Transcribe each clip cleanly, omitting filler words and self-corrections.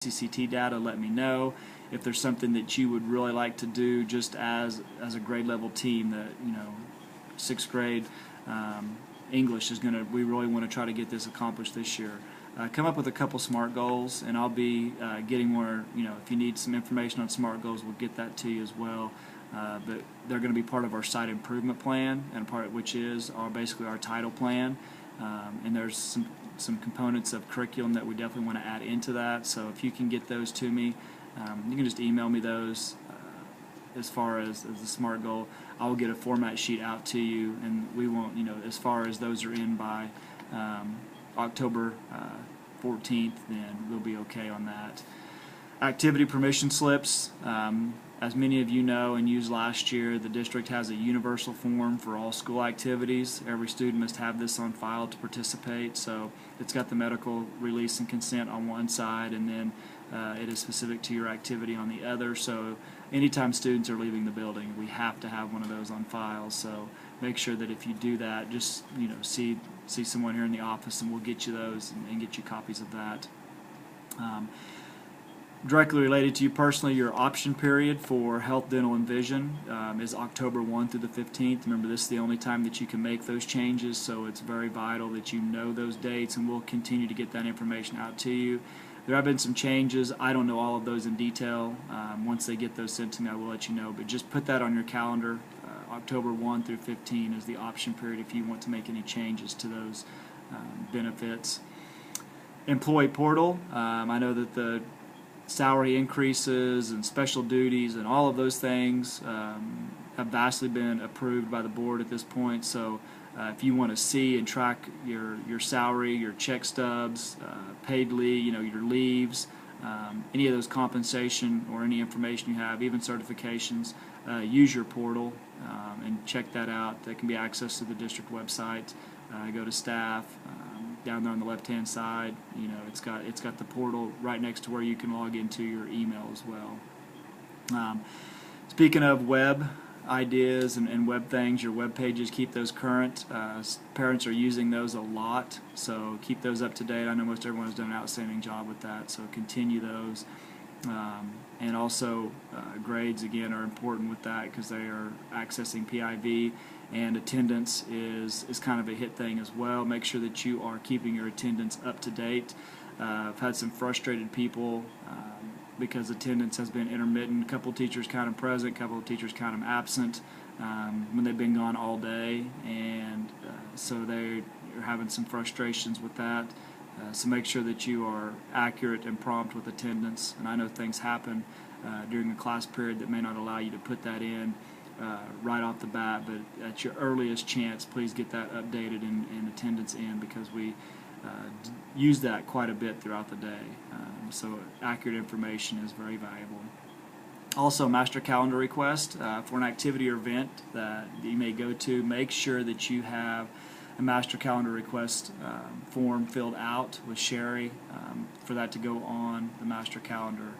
CCT data, let me know. If there's something that you would really like to do just as a grade level team, that, you know, 6th grade English is we really want to try to get this accomplished this year. Come up with a couple SMART goals, and I'll be getting more, you know, if you need some information on SMART goals, we'll get that to you as well. But they're going to be part of our site improvement plan, and which is basically our title plan. And there's some components of curriculum that we definitely want to add into that. So if you can get those to me, you can just email me those. As far as the SMART goal, I will get a format sheet out to you, and we won't, you know, as far as those are in by October 14th, then we'll be okay on that. Activity permission slips. As many of you know and used last year, the district has a universal form for all school activities. Every student must have this on file to participate. So it's got the medical release and consent on one side, and then it is specific to your activity on the other. So anytime students are leaving the building, we have to have one of those on file. So make sure that if you do that, just, you know, see someone here in the office, and we'll get you those and get you copies of that. Directly related to you personally, your option period for health, dental, and vision is October 1 through the 15th. Remember, this is the only time that you can make those changes, so it's very vital that you know those dates, and we'll continue to get that information out to you. There have been some changes. I don't know all of those in detail. Once they get those sent to me, I will let you know, but just put that on your calendar. October 1 through 15 is the option period if you want to make any changes to those benefits. Employee portal. I know that the salary increases and special duties and all of those things have vastly been approved by the board at this point. So if you want to see and track your salary, your check stubs, paid leave, you know, your leaves, any of those compensation or any information you have, even certifications, use your portal and check that out. That can be accessed to the district website. Go to staff. Down there on the left-hand side, you know, it's got the portal right next to where you can log into your email as well. Speaking of web ideas and web things, your web pages, keep those current. Parents are using those a lot, so keep those up to date. I know most everyone has done an outstanding job with that, so continue those. And also grades, again, are important with that because they are accessing PIV, and attendance is kind of a hit thing as well. Make sure that you are keeping your attendance up to date. I've had some frustrated people because attendance has been intermittent. A couple teachers count them present, a couple of teachers count them absent when they've been gone all day, and so they're having some frustrations with that. So make sure that you are accurate and prompt with attendance. And I know things happen during a class period that may not allow you to put that in right off the bat, but at your earliest chance, please get that updated and attendance in, because we use that quite a bit throughout the day. So accurate information is very valuable. Also, master calendar request for an activity or event that you may go to. Make sure that you have a master calendar request form filled out with Sherry for that to go on the master calendar.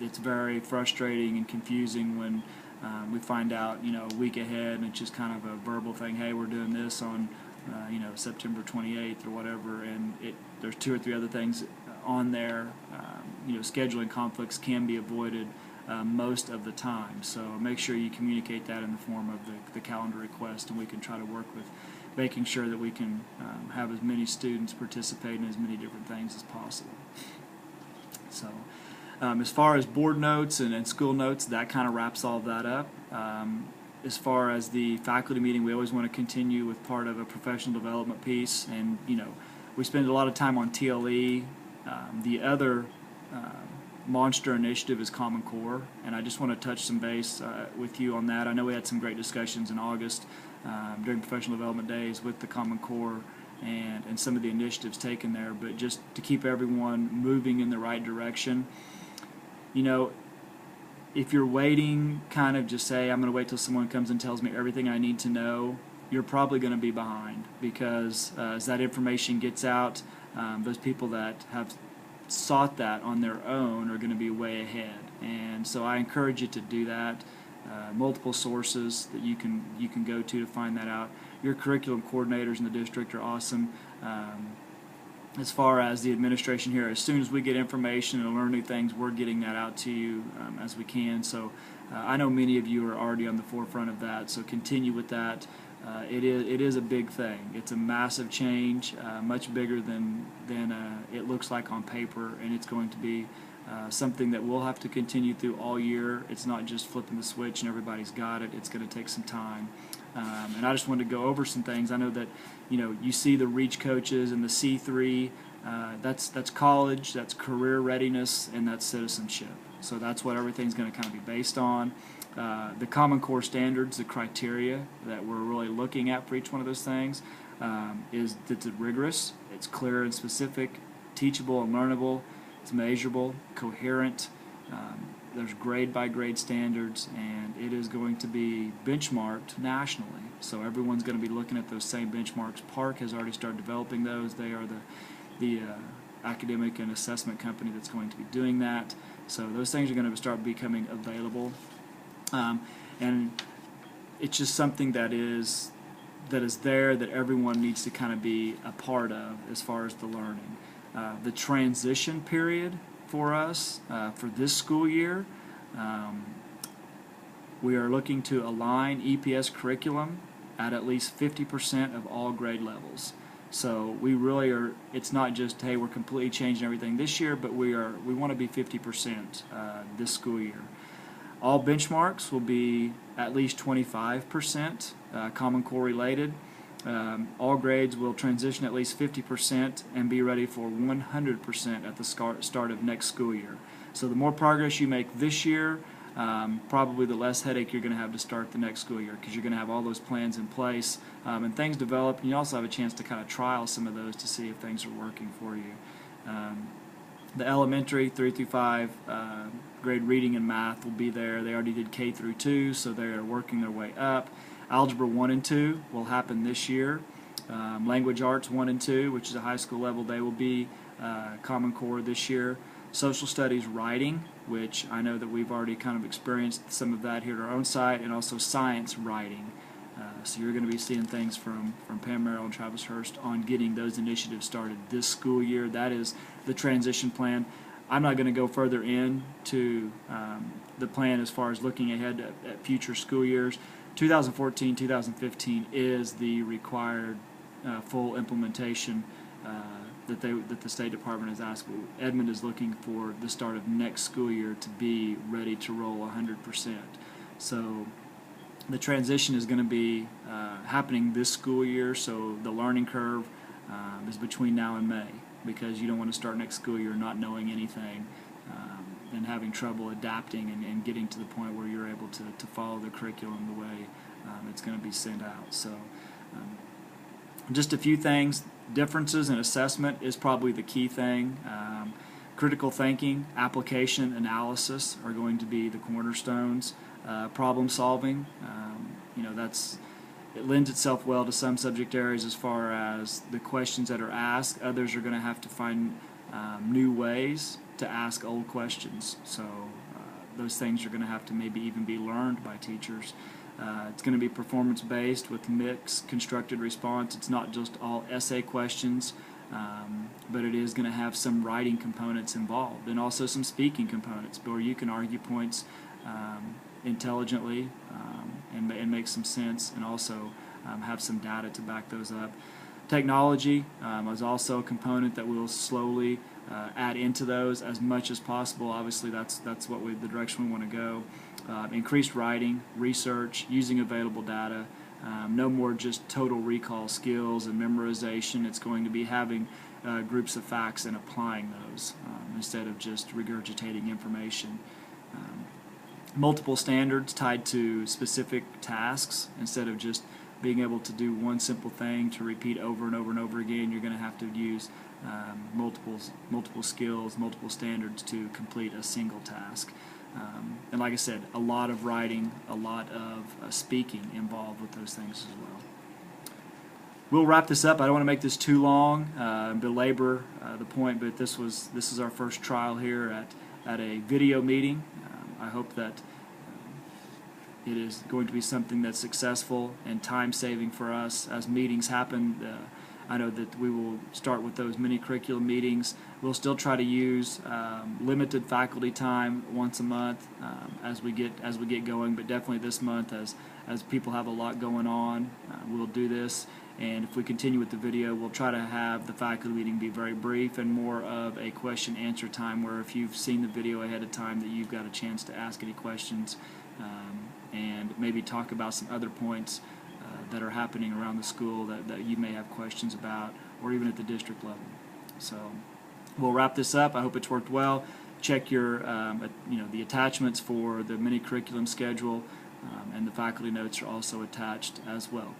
It's very frustrating and confusing when we find out, you know, a week ahead, and it's just kind of a verbal thing. Hey, we're doing this on, you know, September 28th or whatever, and there's 2 or 3 other things on there. You know, scheduling conflicts can be avoided most of the time. So make sure you communicate that in the form of the calendar request, and we can try to work with making sure that we can have as many students participate in as many different things as possible. So as far as board notes and school notes, that kind of wraps all of that up. As far as the faculty meeting, we always want to continue with part of a professional development piece, and, you know, we spend a lot of time on TLE. The other monster initiative is Common Core, and I just want to touch some base with you on that. I know we had some great discussions in August during professional development days with the Common Core and some of the initiatives taken there, but just to keep everyone moving in the right direction. You know, if you're waiting, kind of just say, I'm going to wait till someone comes and tells me everything I need to know, you're probably going to be behind, because as that information gets out, those people that have sought that on their own are going to be way ahead. And so I encourage you to do that. Multiple sources that you can go to find that out. Your curriculum coordinators in the district are awesome. as far as the administration here, as soon as we get information and learn new things, we're getting that out to you as we can. So I know many of you are already on the forefront of that, so continue with that. It is a big thing. It's a massive change, much bigger than it looks like on paper, and it's going to be something that we'll have to continue through all year. It's not just flipping the switch and everybody's got it. It's going to take some time. And I just wanted to go over some things. I know that you see the REACH coaches and the C3. That's college, that's career readiness, and that's citizenship. So that's what everything's going to kind of be based on. The Common Core standards, the criteria that we're really looking at for each one of those things, is that it's rigorous, it's clear and specific, teachable and learnable, it's measurable, coherent. There's grade-by-grade standards, and it is going to be benchmarked nationally. So everyone's going to be looking at those same benchmarks. Park has already started developing those. They are the academic and assessment company that's going to be doing that. So those things are going to start becoming available. And it's just something that is there that everyone needs to kind of be a part of as far as the learning. The transition period for us for this school year, we are looking to align EPS curriculum at least 50% of all grade levels. So we really are, it's not just, hey, we're completely changing everything this year, but we want to be 50% this school year. All benchmarks will be at least 25% Common Core related. All grades will transition at least 50% and be ready for 100% at the start of next school year. So the more progress you make this year, probably the less headache you're going to have to start the next school year, because you're going to have all those plans in place and things develop, and you also have a chance to kind of trial some of those to see if things are working for you. The elementary 3 through 5 grade reading and math will be there. They already did K through 2, so they are working their way up. Algebra 1 and 2 will happen this year. Language Arts 1 and 2, which is a high school level, they will be Common Core this year. Social Studies Writing, which I know that we've already kind of experienced some of that here at our own site, and also Science Writing. So you're going to be seeing things from Pam Merrill and Travis Hurst on getting those initiatives started this school year. That is the transition plan. I'm not going to go further into the plan as far as looking ahead at future school years. 2014-2015 is the required full implementation that the State Department has asked. Edmond is looking for the start of next school year to be ready to roll 100%. So the transition is going to be happening this school year, so the learning curve is between now and May, because you don't want to start next school year not knowing anything and having trouble adapting and getting to the point where you're able to follow the curriculum the way it's going to be sent out. So just a few things. Differences in assessment is probably the key thing. Critical thinking, application, analysis are going to be the cornerstones. Problem solving, it lends itself well to some subject areas as far as the questions that are asked. Others are going to have to find new ways to ask old questions. So those things are going to have to maybe even be learned by teachers. It's going to be performance-based with mixed constructed response. It's not just all essay questions, but it is going to have some writing components involved, and also some speaking components where you can argue points intelligently and make some sense, and also have some data to back those up. Technology is also a component that we'll slowly add into those as much as possible. Obviously, that's the direction we want to go. Increased writing, research, using available data. No more just total recall skills and memorization. It's going to be having groups of facts and applying those instead of just regurgitating information. Multiple standards tied to specific tasks instead of just being able to do one simple thing to repeat over and over and over again. You're going to have to use multiple skills, multiple standards to complete a single task. And like I said, a lot of writing, a lot of speaking involved with those things as well. We'll wrap this up. I don't want to make this too long, belabor the point, but this is our first trial here at a video meeting. I hope that it is going to be something that's successful and time-saving for us as meetings happen. I know that we will start with those mini curriculum meetings. We'll still try to use limited faculty time once a month as we get going, but definitely this month, as people have a lot going on, we'll do this. And if we continue with the video, we'll try to have the faculty meeting be very brief and more of a question-answer time, where if you've seen the video ahead of time, that you've got a chance to ask any questions and maybe talk about some other points that are happening around the school that you may have questions about, or even at the district level. So we'll wrap this up. I hope it's worked well. Check your the attachments for the mini curriculum schedule, and the faculty notes are also attached as well.